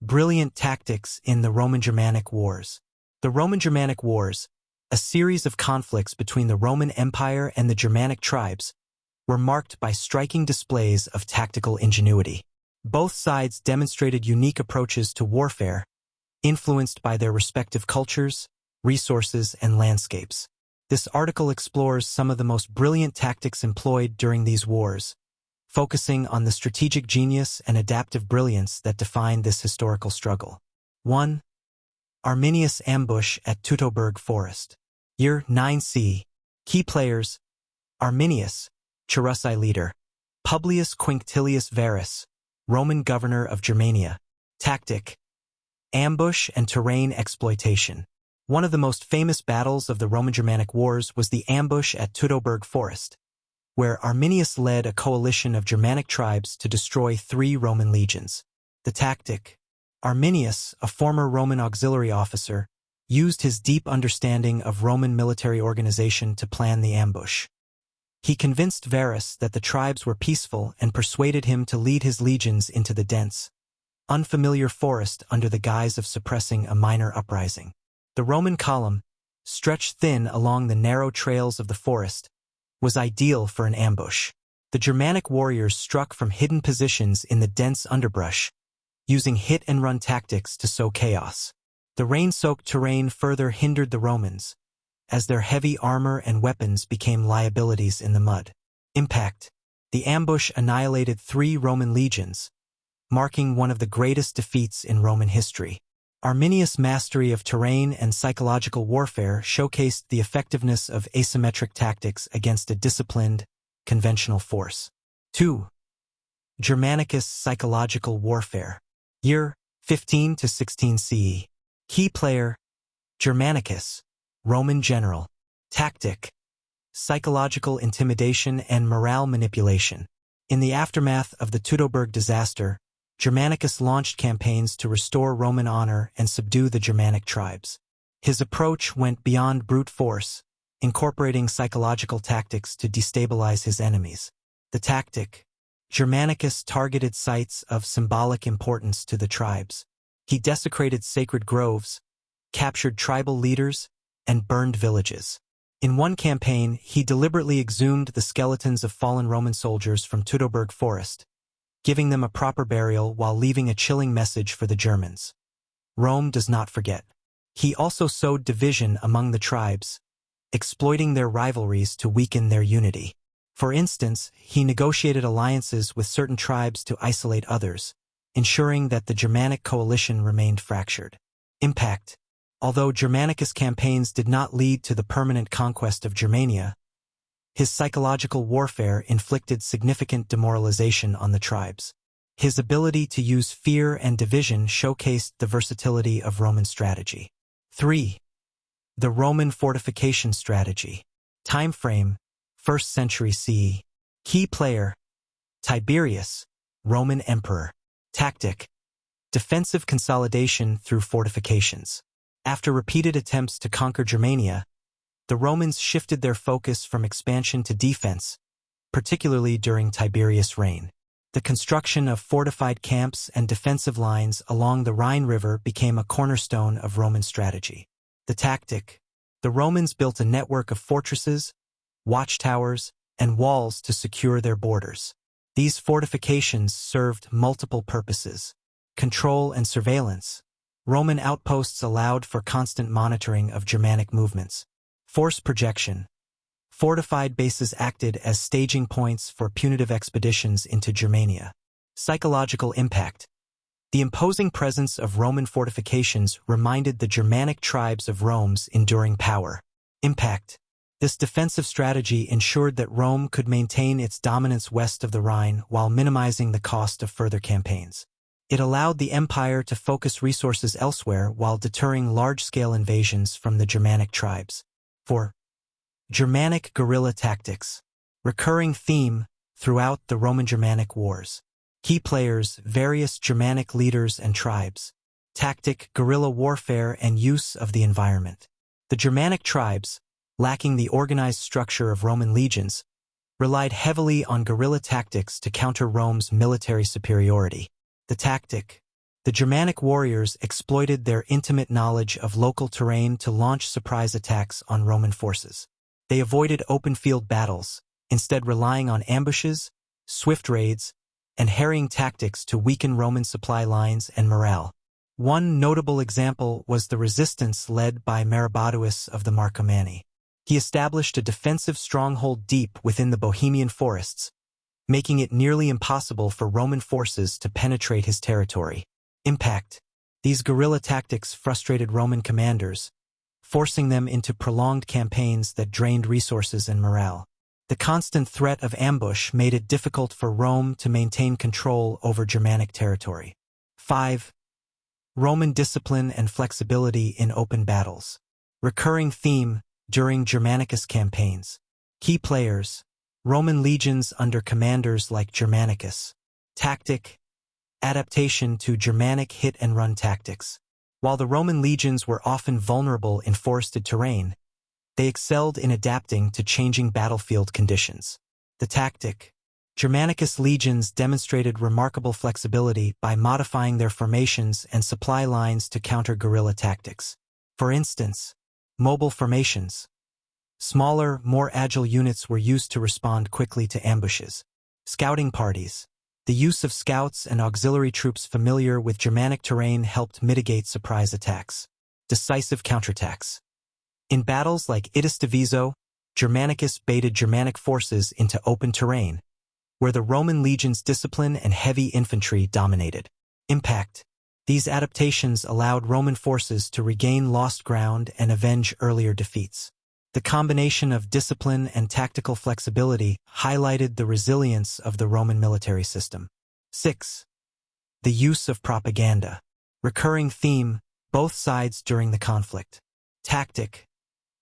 Brilliant tactics in the Roman-Germanic Wars. The Roman-Germanic Wars, a series of conflicts between the Roman Empire and the Germanic tribes, were marked by striking displays of tactical ingenuity. Both sides demonstrated unique approaches to warfare, influenced by their respective cultures, resources, and landscapes. This article explores some of the most brilliant tactics employed during these wars, focusing on the strategic genius and adaptive brilliance that defined this historical struggle. 1. Arminius ambush at Teutoburg Forest. Year 9c. Key players: Arminius, Cherusei leader; Publius Quinctilius Varus, Roman governor of Germania. Tactic: ambush and terrain exploitation. One of the most famous battles of the Roman-Germanic Wars was the ambush at Teutoburg Forest, where Arminius led a coalition of Germanic tribes to destroy 3 Roman legions. The tactic: Arminius, a former Roman auxiliary officer, used his deep understanding of Roman military organization to plan the ambush. He convinced Varus that the tribes were peaceful and persuaded him to lead his legions into the dense, unfamiliar forest under the guise of suppressing a minor uprising. The Roman column, stretched thin along the narrow trails of the forest, was ideal for an ambush. The Germanic warriors struck from hidden positions in the dense underbrush, using hit-and-run tactics to sow chaos. The rain-soaked terrain further hindered the Romans, as their heavy armor and weapons became liabilities in the mud. Impact: the ambush annihilated 3 Roman legions, marking one of the greatest defeats in Roman history. Arminius' mastery of terrain and psychological warfare showcased the effectiveness of asymmetric tactics against a disciplined, conventional force. 2. Germanicus psychological warfare. Year 15 to 16 CE. Key player: Germanicus, Roman general. Tactic: psychological intimidation and morale manipulation. In the aftermath of the Teutoburg disaster, Germanicus launched campaigns to restore Roman honor and subdue the Germanic tribes. His approach went beyond brute force, incorporating psychological tactics to destabilize his enemies. The tactic: Germanicus targeted sites of symbolic importance to the tribes. He desecrated sacred groves, captured tribal leaders, and burned villages. In one campaign, he deliberately exhumed the skeletons of fallen Roman soldiers from Teutoburg Forest, giving them a proper burial while leaving a chilling message for the Germans. Rome does not forget. He also sowed division among the tribes, exploiting their rivalries to weaken their unity. For instance, he negotiated alliances with certain tribes to isolate others, ensuring that the Germanic coalition remained fractured. Impact: although Germanicus' campaigns did not lead to the permanent conquest of Germania, his psychological warfare inflicted significant demoralization on the tribes. His ability to use fear and division showcased the versatility of Roman strategy. 3. The Roman fortification strategy. Time frame: 1st century CE. Key player: Tiberius, Roman emperor. Tactic: defensive consolidation through fortifications. After repeated attempts to conquer Germania, the Romans shifted their focus from expansion to defense, particularly during Tiberius' reign. The construction of fortified camps and defensive lines along the Rhine River became a cornerstone of Roman strategy. The tactic: the Romans built a network of fortresses, watchtowers, and walls to secure their borders. These fortifications served multiple purposes: control and surveillance. Roman outposts allowed for constant monitoring of Germanic movements. Force projection: fortified bases acted as staging points for punitive expeditions into Germania. Psychological impact: the imposing presence of Roman fortifications reminded the Germanic tribes of Rome's enduring power. Impact: this defensive strategy ensured that Rome could maintain its dominance west of the Rhine while minimizing the cost of further campaigns. It allowed the empire to focus resources elsewhere while deterring large-scale invasions from the Germanic tribes. 4. Germanic guerrilla tactics. Recurring theme throughout the Roman-Germanic Wars. Key players: various Germanic leaders and tribes. Tactic: guerrilla warfare and use of the environment. The Germanic tribes, lacking the organized structure of Roman legions, relied heavily on guerrilla tactics to counter Rome's military superiority. The tactic: The Germanic warriors exploited their intimate knowledge of local terrain to launch surprise attacks on Roman forces. They avoided open-field battles, instead relying on ambushes, swift raids, and harrying tactics to weaken Roman supply lines and morale. One notable example was the resistance led by Maroboduus of the Marcomanni. He established a defensive stronghold deep within the Bohemian forests, making it nearly impossible for Roman forces to penetrate his territory. Impact. These guerrilla tactics frustrated Roman commanders, forcing them into prolonged campaigns that drained resources and morale. The constant threat of ambush made it difficult for Rome to maintain control over Germanic territory. 5. Roman discipline and flexibility in open battles. Recurring theme during Germanicus campaigns. Key players: Roman legions under commanders like Germanicus. Tactic: adaptation to Germanic hit-and-run tactics. While the Roman legions were often vulnerable in forested terrain, they excelled in adapting to changing battlefield conditions. The tactic: Germanicus legions demonstrated remarkable flexibility by modifying their formations and supply lines to counter guerrilla tactics. For instance, mobile formations. Smaller, more agile units were used to respond quickly to ambushes. Scouting parties. The use of scouts and auxiliary troops familiar with Germanic terrain helped mitigate surprise attacks. Decisive counterattacks. In battles like Itus Diviso, Germanicus baited Germanic forces into open terrain, where the Roman legion's discipline and heavy infantry dominated. Impact. These adaptations allowed Roman forces to regain lost ground and avenge earlier defeats. The combination of discipline and tactical flexibility highlighted the resilience of the Roman military system. 6. The use of propaganda. Recurring theme, both sides during the conflict. Tactic: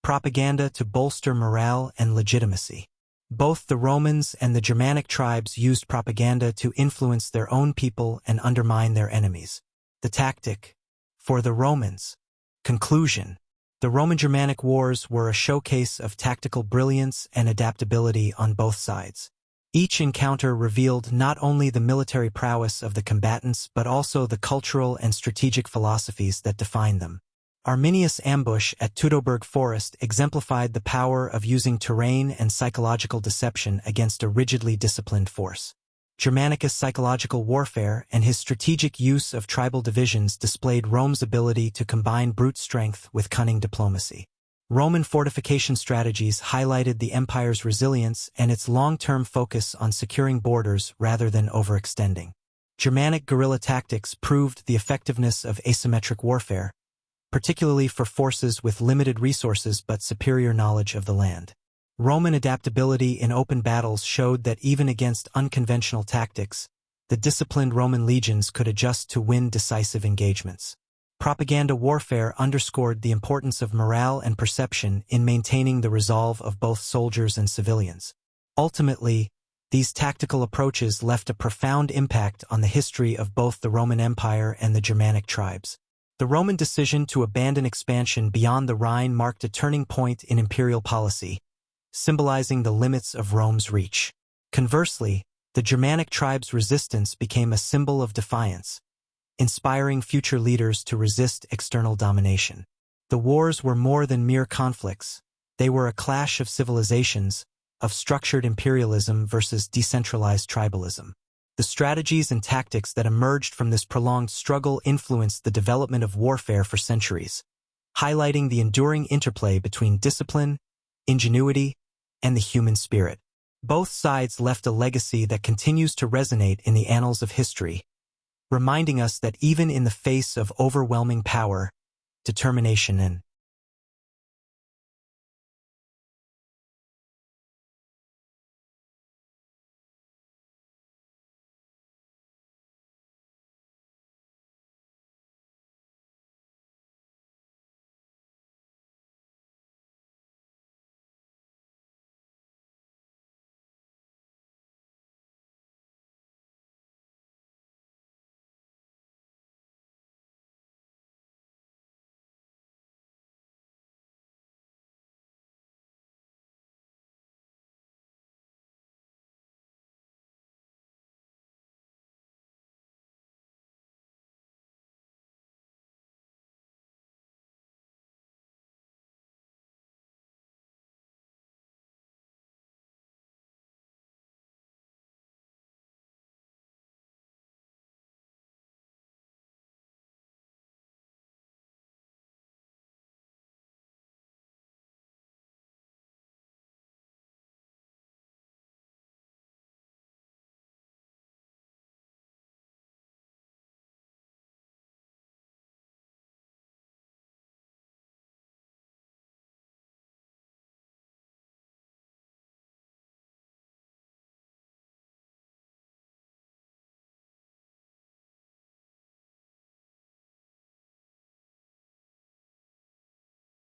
propaganda to bolster morale and legitimacy. Both the Romans and the Germanic tribes used propaganda to influence their own people and undermine their enemies. The tactic: for the Romans. Conclusion. The Roman-Germanic wars were a showcase of tactical brilliance and adaptability on both sides. Each encounter revealed not only the military prowess of the combatants but also the cultural and strategic philosophies that defined them. Arminius' ambush at Teutoburg Forest exemplified the power of using terrain and psychological deception against a rigidly disciplined force. Germanicus' psychological warfare and his strategic use of tribal divisions displayed Rome's ability to combine brute strength with cunning diplomacy. Roman fortification strategies highlighted the empire's resilience and its long-term focus on securing borders rather than overextending. Germanic guerrilla tactics proved the effectiveness of asymmetric warfare, particularly for forces with limited resources but superior knowledge of the land. Roman adaptability in open battles showed that even against unconventional tactics, the disciplined Roman legions could adjust to win decisive engagements. Propaganda warfare underscored the importance of morale and perception in maintaining the resolve of both soldiers and civilians. Ultimately, these tactical approaches left a profound impact on the history of both the Roman Empire and the Germanic tribes. The Roman decision to abandon expansion beyond the Rhine marked a turning point in imperial policy, symbolizing the limits of Rome's reach. Conversely, the Germanic tribes' resistance became a symbol of defiance, inspiring future leaders to resist external domination. The wars were more than mere conflicts. They were a clash of civilizations, of structured imperialism versus decentralized tribalism. The strategies and tactics that emerged from this prolonged struggle influenced the development of warfare for centuries, highlighting the enduring interplay between discipline, ingenuity, and the human spirit. Both sides left a legacy that continues to resonate in the annals of history, reminding us that even in the face of overwhelming power, determination and